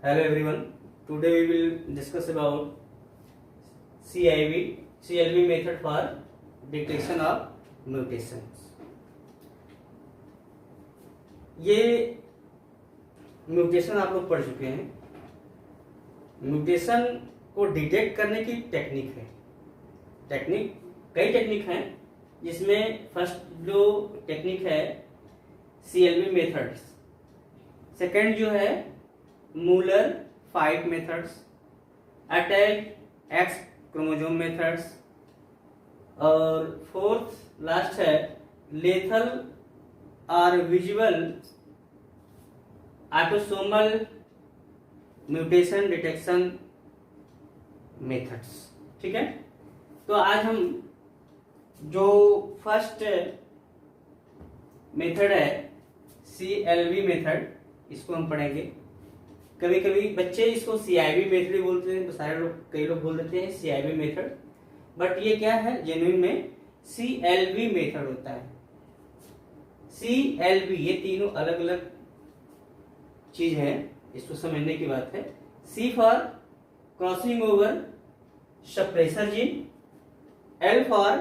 Hello everyone. Today we will discuss about CLV method for detection of mutations. ये mutation आप लोग पढ़ चुके हैं। म्यूटेशन को डिटेक्ट करने की टेक्निक है। कई टेक्निक हैं, जिसमें फर्स्ट जो टेक्निक है CLV मेथड्स, सेकंड जो है Müller fight methods, attack x chromosome methods, और फोर्थ लास्ट है लेथल और visual autosomal mutation detection methods. ठीक है, तो आज हम जो फर्स्ट मेथड है CLV मेथड, इसको हम पढ़ेंगे। कभी कभी बच्चे इसको CIV मेथड बोलते हैं, तो कई लोग बोल देते हैं CIV मेथड, बट ये क्या है, जेन्युइन में CLV मेथड होता है। CLV ये तीनों अलग अलग चीज है, इसको समझने की बात है। C for crossing over suppressor gene, L for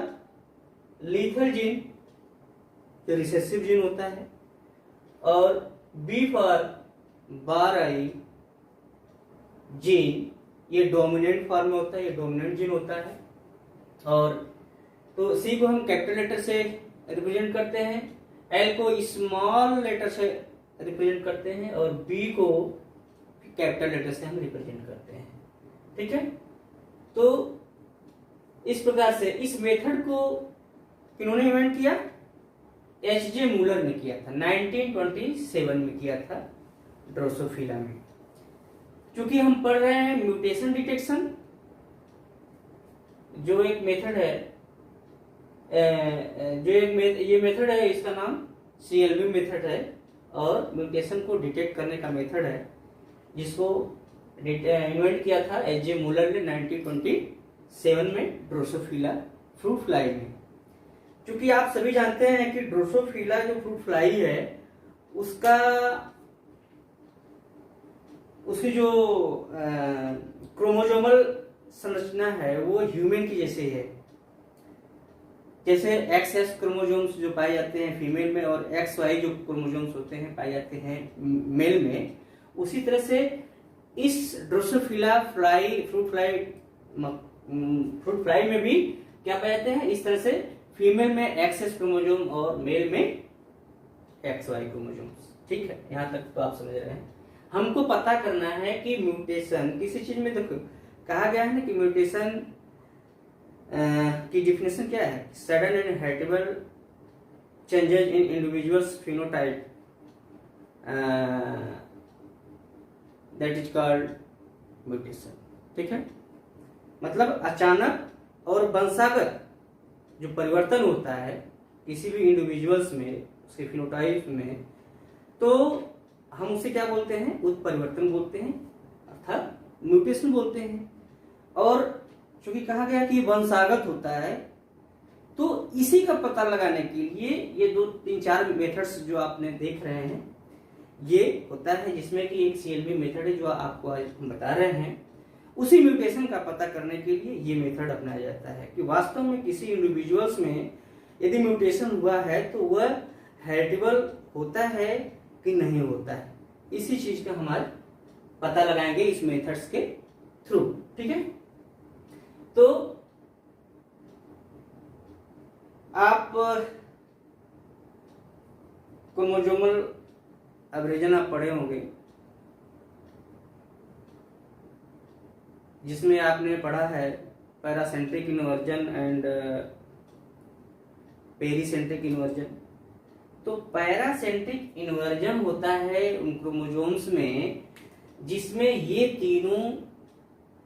lethal gene जो रिसेसिव जीन होता है, और B for bar I gene, ये डोमिनेंट फॉर्म में होता है, ये डोमिनेंट जीन होता है। और तो C को हम कैपिटल लेटर से रिप्रेजेंट करते हैं, L को स्मॉल लेटर से रिप्रेजेंट करते हैं, और B को कैपिटल लेटर से हम रिप्रेजेंट करते हैं। ठीक है, तो इस प्रकार से इस मेथड को किन्होंने इन्वेंट किया? H.J. मूलर ने किया था, 1927 में किया था, ड्रोसोफिला में। क्योंकि हम पढ़ रहे हैं म्यूटेशन डिटेक्शन, जो एक मेथड है, ये मेथड है, इसका नाम CLV मेथड है, और म्यूटेशन को डिटेक्ट करने का मेथड है, जिसको इन्वेंट किया था H.J. मूलर ने 1927 में ड्रोसोफिला फ्रूट फ्लाई में। क्योंकि आप सभी जानते हैं कि ड्रोसोफिला जो फ्रूट फ्लाई है, उसकी जो क्रोमोसोमल संरचना है वो ह्यूमन की जैसे है। जैसे XS क्रोमोसोम्स जो पाए जाते हैं फीमेल में, और XY जो क्रोमोसोम्स होते हैं पाए जाते हैं मेल में, उसी तरह से इस ड्रोसोफिला फ्रूट फ्लाई में भी क्या पाए जाते हैं, इस तरह से फीमेल में XS क्रोमोसोम और मेल में XY क्रोमोसोम्स। ठीक है, यहाँ तक तो आप समझ रहे हैं। हमको पता करना है कि म्यूटेशन किसी चीज में, देखो कहा गया है ना कि म्यूटेशन की डिफिनेशन क्या है? Sudden and heritable changes in individuals phenotype, that is called mutation. ठीक है, मतलब अचानक और वंशागत जो परिवर्तन होता है किसी भी इंडिविजुअल्स में, उसके फिनोटाइप में, तो हम उसे क्या बोलते हैं? उत्परिवर्तन बोलते हैं, अर्थात म्यूटेशन बोलते हैं। और चूंकि कहा गया कि वंशागत होता है, तो इसी का पता लगाने के लिए ये 2-3-4 मेथड्स जो आपने देख रहे हैं, ये होता है, जिसमें कि एक CLV मेथड है जो आपको आज हम बता रहे हैं। उसी म्यूटेशन का पता करने के लिए ये मेथड अपनाया जाता है कि वास्तव में किसी इंडिविजुअल्स में यदि म्यूटेशन हुआ है तो वह हेरिटेबल होता है कि नहीं होता है। इसी चीज का हमारे पता लगाएंगे इस मेथड्स के थ्रू। ठीक है, तो आप क्रोमोसोमल एब्रेजन आप पढ़े होंगे, जिसमें आपने पढ़ा है paracentric inversion and pericentric inversion. तो पैरासेंट्रिक इन्वर्जन होता है उन क्रोमोसोम्स में जिसमें ये तीनों,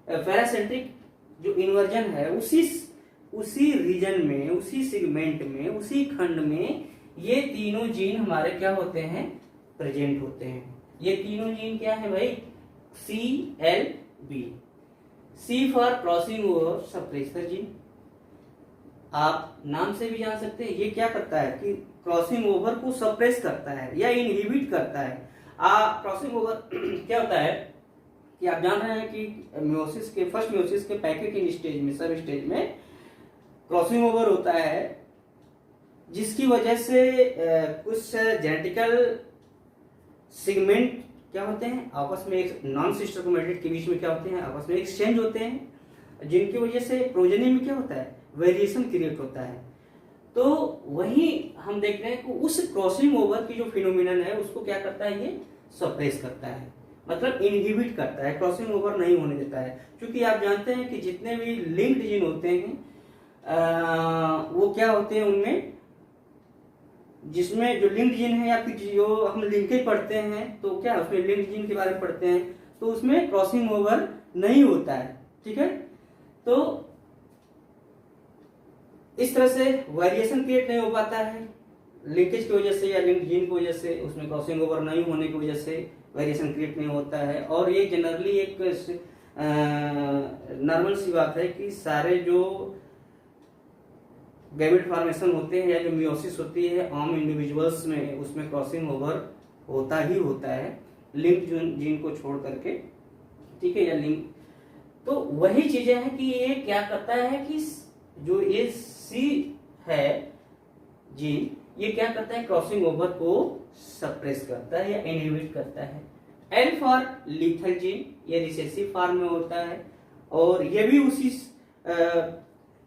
पैरासेंट्रिक जो इन्वर्जन है उसी रीजन में, उसी सेगमेंट में, उसी खंड में ये तीनों जीन हमारे क्या होते हैं? प्रेजेंट होते हैं। ये तीनों जीन क्या है भाई? CLV। C for crossing over suppressor gene, आप नाम से भी जान सकते हैं। ये क्या करता है कि क्रॉसिंग ओवर को सप्रेस करता है या इनहिबिट करता है। क्रॉसिंग ओवर क्या होता है कि आप जान रहे हैं कि मियोसिस के फर्स्ट मियोसिस के पैकेटिंग स्टेज में, सब स्टेज में क्रॉसिंग ओवर होता है, जिसकी वजह से कुछ जेनेटिकल सेगमेंट क्या होते हैं आपस में, एक नॉन सिस्टर क्रोमैटिड के बीच में क्या होते हैं, आपस में एक्सचेंज होते हैं, जिनकी वजह से प्रोजेनी में क्या होता है, वेरिएशन क्रिएट होता है। तो वही हम देख रहे हैं कि उस क्रॉसिंग ओवर की जो फिनोमिनन है उसको क्या करता है, ये सप्रेस करता है, मतलब इनहिबिट करता है, क्रॉसिंग ओवर नहीं होने देता है। क्योंकि आप जानते हैं कि जितने भी लिंक्ड जीन होते हैं वो क्या होते हैं, उनमें जिसमें जो लिंक्ड जीन है या फिर जो हम लिंकेज पढ़ते हैं तो क्या उसमें लिंक्ड जीन के बारे में पढ़ते हैं, तो उसमें क्रॉसिंग ओवर नहीं होता है। ठीक है, तो इस तरह से वेरिएशन क्रिएट नहीं हो पाता है लिंकेज की वजह से या लिंक्ड जीन की वजह से, उसमें क्रॉसिंग ओवर नहीं होने की वजह से वेरिएशन क्रिएट नहीं होता है। और ये जनरली एक नॉर्मल सी बात है कि सारे जो गैमेट फॉर्मेशन होते हैं या जो मियोसिस होती है आम इंडिविजुअल्स में, उसमें क्रॉसिंग ओवर होता ही होता है लिंक जीन को छोड़ करके। ठीक है, या लिंक, तो वही चीजें हैं कि ये क्या करता है कि जो ये सी है जीन, ये क्या करता है, क्रॉसिंग ओवर को सप्रेस करता है या इनहिबिट करता है। एल फॉर लीथल जीन, ये रिसेसिव फॉर्म में होता है और ये भी उसी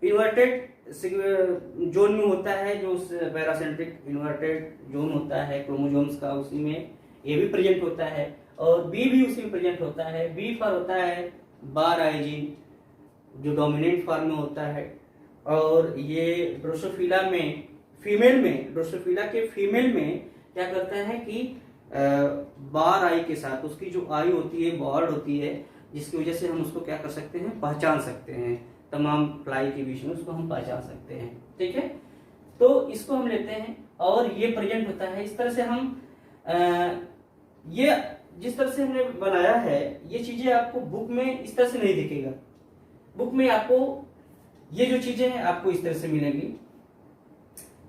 इन्वर्टेड जोन में होता है, जो पैरासेंट्रिक इन्वर्टेड जोन होता है क्रोमोसोम्स का, उसी में ये भी प्रेजेंट होता है। और बी भी उसी में प्रेजेंट होता है। बी फॉर होता है बार आई जीन, जो डोमिनेंट फॉर्म में होता है। और ये ड्रोसोफिला में फीमेल में, ड्रोसोफिला के फीमेल में क्या करता है कि बार आई के साथ उसकी जो आई होती है बॉर्ड होती है, जिसकी वजह से हम उसको क्या कर सकते हैं, पहचान सकते हैं, तमाम फ्लाई के बीच में उसको हम पहचान सकते हैं। ठीक है, तो इसको हम लेते हैं और ये प्रेजेंट होता है इस तरह से। हम ये जिस तरह से हमने बनाया है ये चीजें आपको बुक में इस तरह से नहीं दिखेगा। बुक में आपको ये जो चीजें हैं आपको इस तरह से मिलेंगी।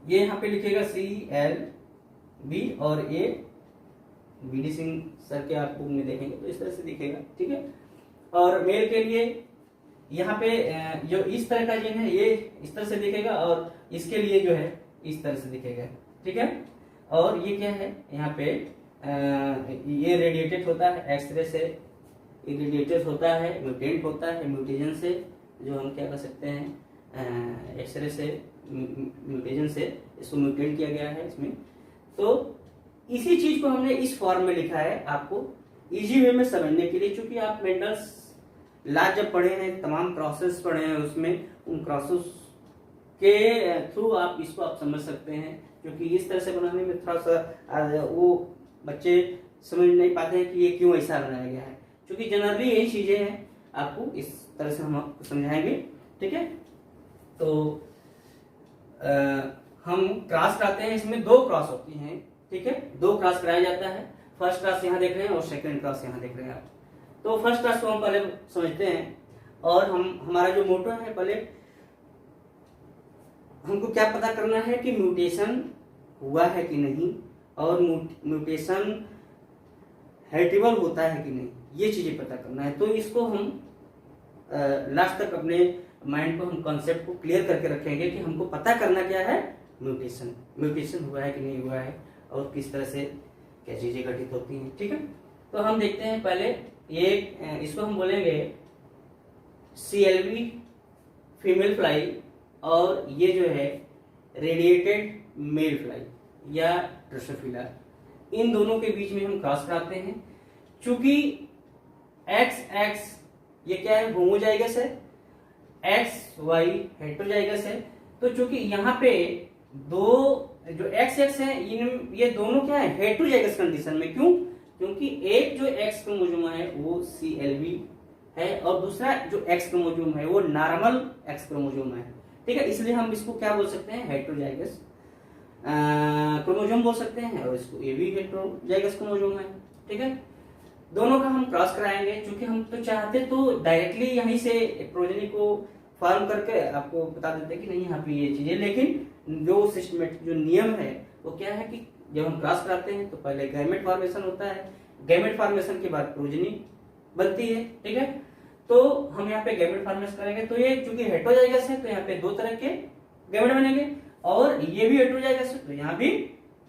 ये यहाँ पे लिखेगा CLB और ये BD सिंह सर के आप बुक में देखेंगे तो इस तरह से दिखेगा। ठीक है, और मेल के लिए यहाँ पे जो इस तरह का जीन है ये इस तरह से दिखेगा और इसके लिए जो है इस तरह से दिखेगा। ठीक है, और ये क्या है, यहाँ पे ये रेडिएटेड होता है एक्सरे से, इरेडिएटेड होता है, म्यूटेंट होता है म्यूटेजन से, जो हम क्या कर सकते हैं एक्सरे से म्यूटेजन से इसको म्यूटेट किया गया है इसमें। तो इसी चीज को हमने इस फॉर्म में लिखा है आपको इजी वे में समझने के लिए। चूंकि आप मेंडल्स लॉ जब पढ़े हैं, तमाम क्रॉसेस पढ़े हैं, उसमें उन क्रॉसेस के थ्रू आप इसको आप समझ सकते हैं। क्योंकि इस तरह से बनाने में थोड़ा सा वो बच्चे समझ नहीं पाते हैं कि ये क्यों ऐसा बनाया गया है। क्योंकि जनरली यही चीजें हैं, आपको इस तरह से हम आपको समझाएंगे। ठीक है, तो हम क्रॉस कराते हैं, इसमें 2 क्रॉस होती हैं। ठीक है, 2 क्रॉस कराया जाता है। फर्स्ट क्रॉस यहाँ देख रहे हैं और सेकंड क्रॉस यहाँ देख रहे हैं आप। तो फर्स्ट क्रॉस को हम पहले समझते हैं और हमारा जो मोटो है, पहले हमको क्या पता करना है कि म्यूटेशन हुआ है कि नहीं और म्यूटेशन हेरिटेबल होता है कि नहीं, ये चीजें पता करना है। तो इसको हम लास्ट तक अपने माइंड को, हम कॉन्सेप्ट को क्लियर करके रखेंगे कि हमको पता करना क्या है, म्यूटेशन हुआ है कि नहीं हुआ है और किस तरह से क्या चीजें घटित होती हैं। ठीक है, तो हम देखते हैं पहले ये, इसको हम बोलेंगे CLB फीमेल फ्लाई और ये जो है रेडिएटेड मेल फ्लाई या ड्रोसोफिला, इन दोनों के बीच में हम क्रॉस कराते हैं। चूंकि XX ये क्या है, होमोजाइगस है, XY हेटेरोजाइगस है। तो चूंकि यहाँ पे दो जो XX है ये दोनों क्या है, हेटेरोजाइगस कंडीशन में। क्यों? क्योंकि एक जो X क्रोमोसोम है वो CLB है और दूसरा जो X क्रोमोसोम है वो नॉर्मल X क्रोमोसोम है। ठीक है, इसलिए हम इसको क्या बोल सकते हैं, हेटेरोजाइगस क्रोमोसोम बोल सकते हैं और इसको ये भी हेटेरोजाइगस क्रोमोसोम है। ठीक है, दोनों का हम क्रॉस कराएंगे। क्योंकि हम तो चाहते तो डायरेक्टली यहीं से प्रोजेनी को फॉर्म करके आपको बता देते कि नहीं यहाँ पे ये चीजें, लेकिन जो सिस्टमेटिक जो नियम है वो क्या है कि जब हम क्रॉस कराते हैं तो पहले गैमेट फॉर्मेशन होता है, गैमेट फॉर्मेशन के बाद प्रोजेनी बनती है, ठीक है। तो हम यहाँ पे गैमेट फॉर्मेशन करेंगे, तो ये चूंकि हेटेरोजाइगस है तो यहाँ पे 2 तरह के गैमेट बनेंगे, और ये भी हेटेरोजाइगस है तो यहाँ भी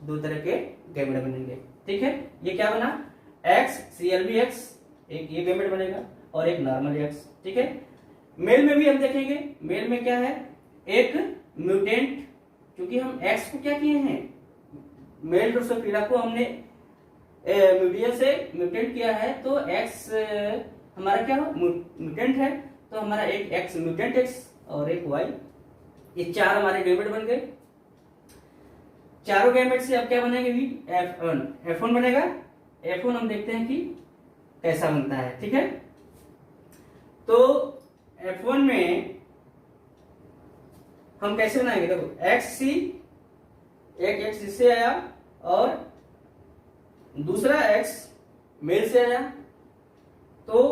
2 तरह के गैमेट बनेंगे, ठीक है। ये क्या बना, एक्स CLB एक्स, एक ये गैमेट बनेगा और एक नॉर्मल एक्स, ठीक है। मेल में भी हम देखेंगे, मेल में क्या है, एक म्यूटेंट, क्योंकि हम एक्स को क्या किए हैं, मेल ड्रोसोफिला को हमने म्यूटेशन से म्यूटेंट किया है, तो एक्स हमारा क्या हो, म्यूटेंट है, तो हमारा एक एक्स म्यूटेंट एक्स और एक वाई, ये 4 हमारे गैमेट बन गए। चारों गैमेट से अब क्या बनेंगे भी, F1 बनेगा। F1 हम देखते हैं कि कैसा बनता है, ठीक है। तो F1 में हम कैसे बनाएंगे, देखो XC, एक एक्स इससे आया और दूसरा एक्स मेल से आया, तो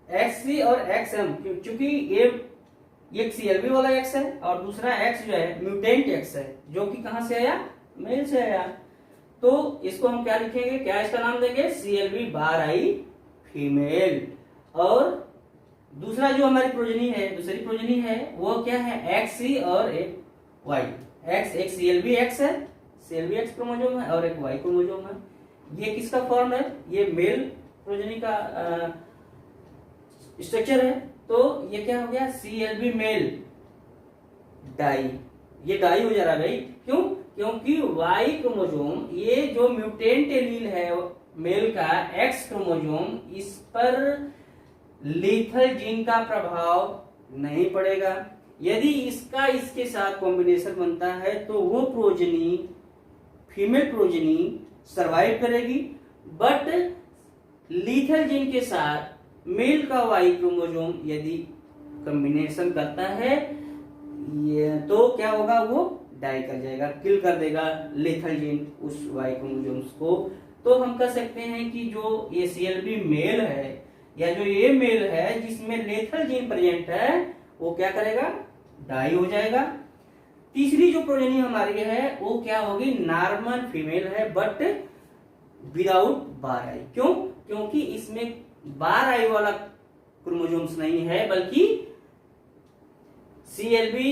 XC और XM, क्योंकि ये CLB वाला एक्स है और दूसरा एक्स जो है म्यूटेंट एक्स है, जो कि कहां से आया, मेल से आया, तो इसको हम क्या लिखेंगे, क्या इसका नाम देंगे, CLB बार आई फीमेल। और दूसरा जो हमारी प्रोजनी है, दूसरी प्रोजनी है वो क्या है, XC और एक Y, X एक CLB एक्स है, CLB एक्स क्रोमोसोम है और एक Y क्रोमोसोम है। ये किसका फॉर्म है, ये मेल प्रोजनी का स्ट्रक्चर है, तो ये क्या हो गया, CLB मेल डाई, ये डाई हो जा रहा है भाई, क्यों, क्योंकि Y क्रोमोसोम, ये जो म्यूटेंट एलील है मेल का X क्रोमोसोम, इस पर लीथल जीन का प्रभाव नहीं पड़ेगा। यदि इसका इसके साथ कॉम्बिनेशन बनता है तो वो प्रोजनी, फीमेल प्रोजनी सरवाइव करेगी, बट लीथल जीन के साथ मेल का वाई क्रोमोसोम यदि कॉम्बिनेशन करता है ये, तो क्या होगा, वो डाई कर जाएगा, किल कर देगा लीथल जीन उस वाई क्रोमोसोम्स को। तो हम कह सकते हैं कि जो ये CLB मेल है या जो ये मेल है जिसमें लेथल जीन प्रेजेंट है, वो क्या करेगा, डाई हो जाएगा। तीसरी जो प्रोजेनी हमारी है वो क्या होगी, नॉर्मल फीमेल है बट विदाउट बार आई, क्यों, क्योंकि इसमें बार आई वाला क्रोमोसोम्स नहीं है, बल्कि CLB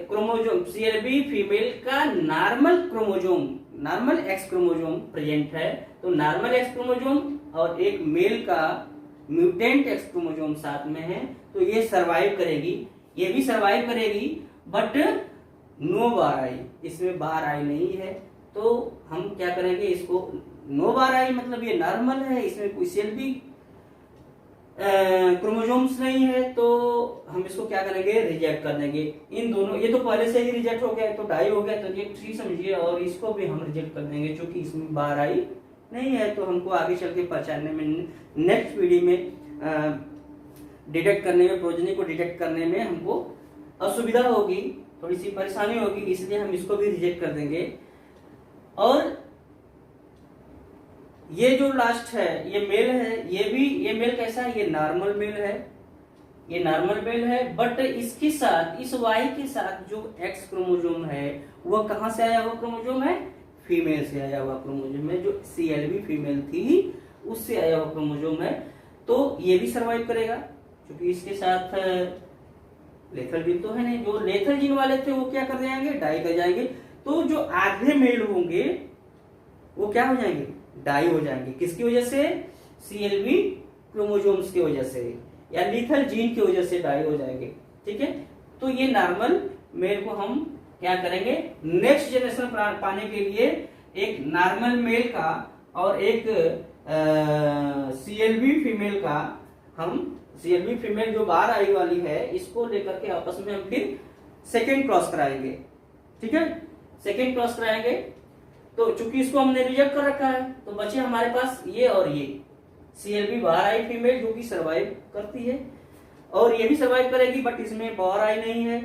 क्रोमोसोम, CLB फीमेल का normal chromosome, normal x chromosome present है, तो नॉर्मल एक्स क्रोमोसोम और एक मेल का म्यूटेंट एक्स क्रोमोसोम साथ में है, तो ये सरवाइव करेगी, ये भी सरवाइव करेगी, बट नो बार आई, इसमें बार आई नहीं है। तो हम क्या करेंगे, इसको नो बार आई मतलब ये नॉर्मल है, इसमें कोई CLB क्रोमोसोम्स नहीं है, तो हम इसको क्या करेंगे, रिजेक्ट कर देंगे। इन दोनों, ये तो पहले से ही रिजेक्ट हो गया, तो डाई हो गया, तो ये ठीक समझिए, और इसको भी हम रिजेक्ट कर देंगे क्योंकि इसमें बार आई नहीं है। तो हमको आगे चल के पहचानने में, नेक्स्ट पीढ़ी में डिटेक्ट करने में, प्रोजनी को डिटेक्ट करने में हमको असुविधा होगी, थोड़ी सी परेशानी होगी, इसलिए हम इसको भी रिजेक्ट कर देंगे। और ये जो लास्ट है, ये मेल है, ये मेल कैसा है, ये नॉर्मल मेल है, ये नॉर्मल मेल है, बट इसके साथ, इस वाई के साथ जो एक्स क्रोमोसोम है वो कहां से आया हुआ क्रोमोसोम है, फीमेल से आया हुआ क्रोमोसोम है, जो CLB फीमेल थी उससे आया हुआ क्रोमोसोम है, तो ये भी सरवाइव करेगा क्योंकि इसके साथ लेथल जीन तो है नहीं। जो लेथल जीन वाले थे वो क्या कर जाएंगे, डाई कर जाएंगे, तो जो आधे मेल होंगे वो क्या हो जाएंगे, डाई हो जाएंगे, किसकी वजह से, CLB क्रोमोसोम्स की वजह से या लीथल जीन की वजह से डाई हो जाएंगे, ठीक है। तो ये नॉर्मल मेल को हम क्या करेंगे, नेक्स्ट जनरेशन पाने के लिए एक नॉर्मल मेल का और एक CLB फीमेल का, हम CLB फीमेल जो बाहर आई वाली है इसको लेकर के आपस में हम फिर सेकेंड क्रॉस कराएंगे, ठीक है, सेकेंड क्रॉस कराएंगे। तो चूंकि इसको हमने रिजेक्ट कर रखा है, तो बचे हमारे पास ये और ये CLB बाहर आई फीमेल जो कि सरवाइव करती है, और ये भी सरवाइव करेगी, बट इसमें बाहर आई नहीं है,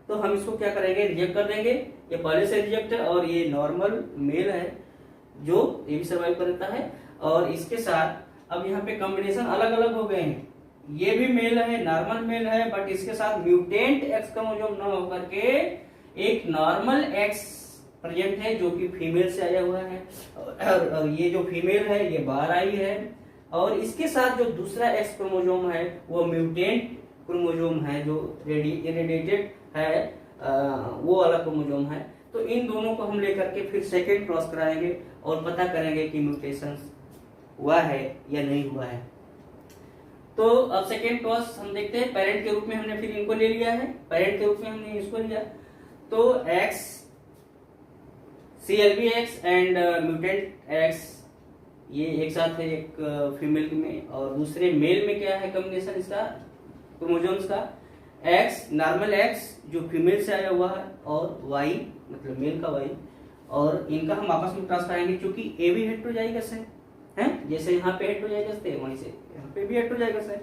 तो हम इसको क्या करेंगे, रिजेक्ट कर देंगे। ये पहले से रिजेक्ट है, और ये नॉर्मल मेल है जो ये भी सरवाइव करता है, और इसके साथ अब यहाँ पे कॉम्बिनेशन अलग अलग हो गए हैं, ये भी मेल है, नॉर्मल मेल है, बट इसके साथ म्यूटेंट एक्स क्रोमोसोम न होकर के एक नॉर्मल एक्स प्रेजेंट है जो कि फीमेल से आया हुआ है, और ये जो फीमेल है ये बाहर आई है, और इसके साथ जो दूसरा एक्स क्रोमोजोम है वो म्यूटेंट क्रोमोजोम है, जो इरेडिएटेड है, वो वाला क्रोमोजोम है। तो इन दोनों को हम लेकर के फिर सेकेंड क्रॉस कराएंगे और पता करेंगे कि म्यूटेशन हुआ है या नहीं हुआ है। तो अब सेकेंड क्रॉस हम देखते हैं। पेरेंट के रूप में हमने फिर इनको ले लिया है, पेरेंट के रूप में हमने इसको लिया, तो x CLB-X and mutant x ये एक साथ है, एक फीमेल में, और दूसरे मेल में क्या है कॉम्बिनेशन इसका क्रोमोसोम्स का, एक्स नॉर्मल एक्स जो फीमेल से आया हुआ है और वाई मतलब मेल का वाई, और इनका हम आपस में क्रॉस कराएंगे क्योंकि ए भी हेटेरोजाइगस है, जैसे यहाँ पे हेटेरोजाइगस थे वहीं से यहाँ पे भी हेटेरोजाइगस है,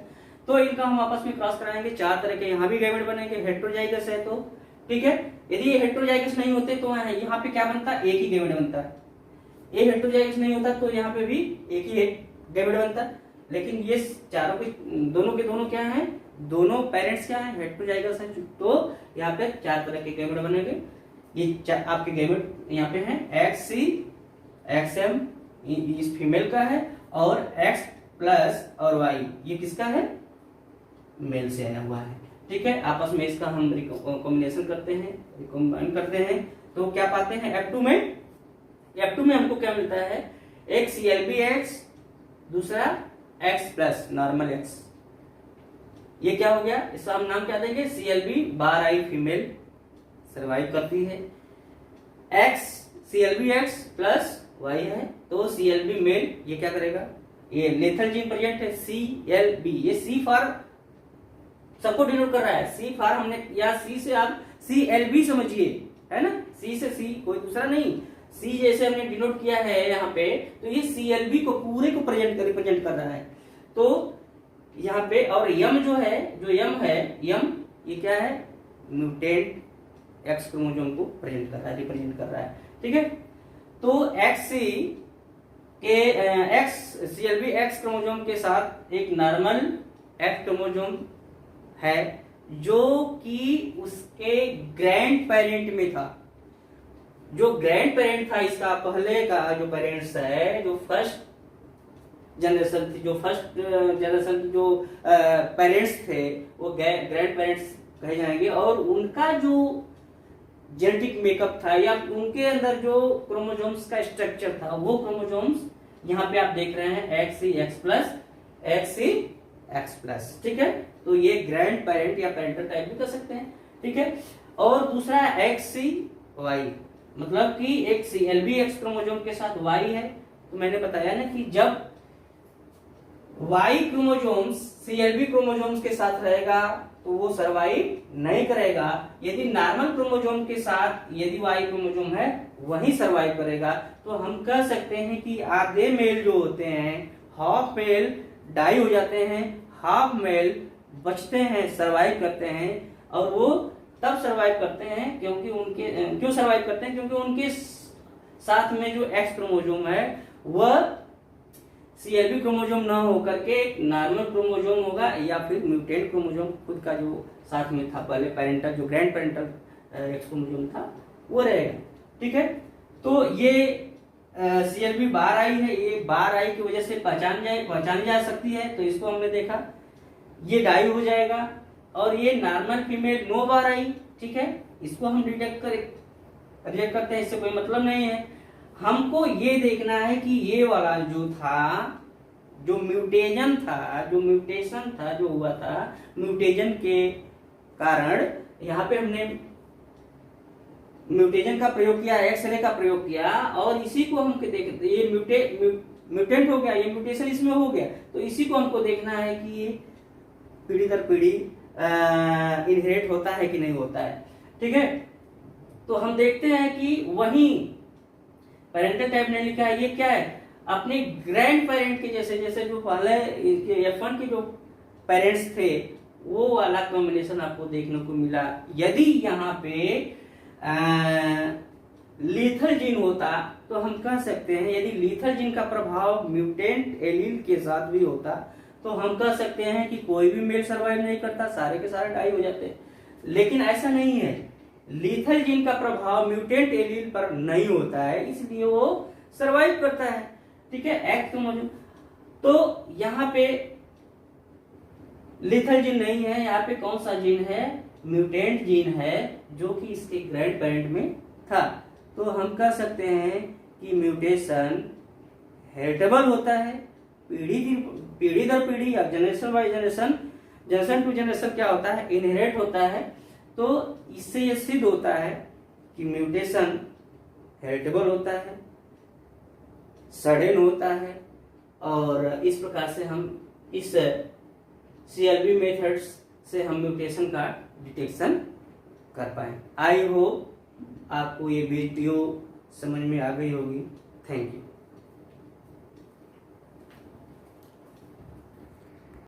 तो इनका हम आपस में क्रॉस कराएंगे। 4 तरह के यहाँ भी गैमेट बनेंगे, हेटेरोजाइगस है तो ठीक है। यदि ये हेटेरोजाइगस नहीं होते तो यहाँ पे क्या बनता है, एक ही गैमेट बनता है। ये हेटेरोजाइगस नहीं होता तो यहाँ पे भी एक ही गैमेट बनता है। लेकिन ये चारों के दोनों क्या है, दोनों पेरेंट्स क्या है, हेटेरोजाइगस है, तो यहाँ पे 4 तरह के गैमेट बनेंगे। ये आपके गैमेट यहाँ पे हैं XC XM इस फीमेल का है, और X प्लस और Y ये किसका है, मेल से आया हुआ है। ठीक है, आपस में इसका हम कॉम्बिनेशन करते हैं, रिकॉम्बाइन करते हैं, तो क्या पाते हैं F2 में हमको क्या मिलता है, एक CLB-X दूसरा X प्लस नॉर्मल X। ये क्या हो गया, इसका हम नाम क्या देंगे, CLB-I फीमेल सर्वाइव करती है, X CLB-X प्लस Y है, तो CLB मेल ये क्या करेगा, ये लेथल जीन प्रेजेंट है CLB, ये C फॉर सबको डिनोट कर रहा है, C फॉर हमने या C से आप CLB समझिए, है ना, C से C कोई दूसरा नहीं, C जैसे हमने डिनोट किया है यहाँ पे, तो ये CLB को पूरे को रिप्रेजेंट कर रहा है। तो यहाँ पे और यम जो है, जो यम है, यम ये क्या है, म्यूटेंट एक्स क्रोमोसोम को प्रेजेंट कर रहा है, रिप्रेजेंट कर रहा है। ठीक है, तो CLB-X क्रोमोसोम के साथ एक नॉर्मल एक्स क्रोमोसोम है जो कि उसके ग्रैंड पेरेंट में था। जो ग्रैंड पेरेंट था इसका, पहले का जो पेरेंट्स है, जो फर्स्ट जनरेशन थी, जो फर्स्ट जनरेशन जो पेरेंट्स थे वो ग्रैंड पेरेंट्स कहे जाएंगे, और उनका जो जेनेटिक मेकअप था या उनके अंदर जो क्रोमोसोम्स का स्ट्रक्चर था, वो क्रोमोसोम्स यहाँ पे आप देख रहे हैं XC ठीक है। तो ये ग्रैंड पेरेंट या पेरेंटल टाइप भी कर सकते हैं। ठीक है, और दूसरा XCY मतलब कि एक CLB-X क्रोमोसोम के साथ Y है। तो मैंने बताया ना कि जब Y क्रोमोसोम्स CLB क्रोमोसोम्स के साथ रहेगा तो वो सर्वाइव नहीं करेगा। यदि नॉर्मल क्रोमोसोम के साथ यदि Y क्रोमोसोम है वही सर्वाइव करेगा। तो हम कह सकते हैं कि आधे मेल जो होते हैं, हाफ मेल डाई हो जाते हैं, हाफ मेल बचते हैं, सर्वाइव करते हैं। और वो तब सर्वाइव करते हैं क्योंकि क्यों सर्वाइव करते हैं, क्योंकि उनके साथ में जो एक्स क्रोमोसोम है वह CLB क्रोमोसोम ना होकर के एक नॉर्मल क्रोमोसोम होगा, या फिर म्यूटेंट क्रोमोसोम खुद का जो साथ में था पहले पेरेंटल, जो ग्रैंड पेरेंटल एक्स क्रोमोसोम था वो रहेगा। ठीक है, तो ये CLB बार आई है, ये बार आई की वजह से पहचानी जा सकती है। तो इसको हमने देखा, ये डाई हो जाएगा, और ये नॉर्मल फीमेल नो बार आई। ठीक है, इसको हम रिजेक्ट करते हैं, इससे कोई मतलब नहीं है। हमको ये देखना है कि ये वाला जो था, जो म्यूटेशन था जो हुआ था, म्यूटेशन के कारण यहाँ पे हमने म्यूटेशन का प्रयोग किया, एक्सरे का प्रयोग किया, और इसी को हम देखते, ये म्यूटेंट हो गया, ये म्यूटेशन इसमें हो गया। तो इसी को हमको देखना है कि ये पीढ़ी दर पीढ़ी इनहेरिट होता है कि नहीं होता है। ठीक है, तो हम देखते हैं कि वही पेरेंटल टाइप ने लिखा है, ये क्या है, अपने ग्रैंड पेरेंट के जैसे जो पहले F1 के जो पेरेंट्स थे वो वाला कॉम्बिनेशन आपको देखने को मिला। यदि यहाँ पे लीथल जीन होता तो हम कह सकते हैं, यदि लीथल जीन का प्रभाव म्यूटेंट एलील के साथ भी होता तो हम कह सकते हैं कि कोई भी मेल सर्वाइव नहीं करता, सारे के सारे डाई हो जाते। लेकिन ऐसा नहीं है, लीथल जीन का प्रभाव म्यूटेंट एलील पर नहीं होता है, इसलिए वो सर्वाइव करता है। ठीक है, एक्ट क्रोमोसोम तो यहाँ पे लिथल जीन नहीं है, यहाँ पे कौन सा जीन है, म्यूटेंट जीन है, जो कि इसके ग्रैंड पेरेंट में था। तो हम कह सकते हैं कि म्यूटेशन हेरिटेबल होता है, पीढ़ी दर पीढ़ी या generation by generation, generation to generation क्या होता है, इनहेरिट होता है। तो इससे ये सिद्ध होता है कि म्यूटेशन हेरिटेबल होता है, सडन होता है, और इस प्रकार से हम इस CLB मेथड्स से हम म्यूटेशन का डिटेक्शन कर पाए। आई होप आपको ये वीडियो समझ में आ गई होगी। Thank you.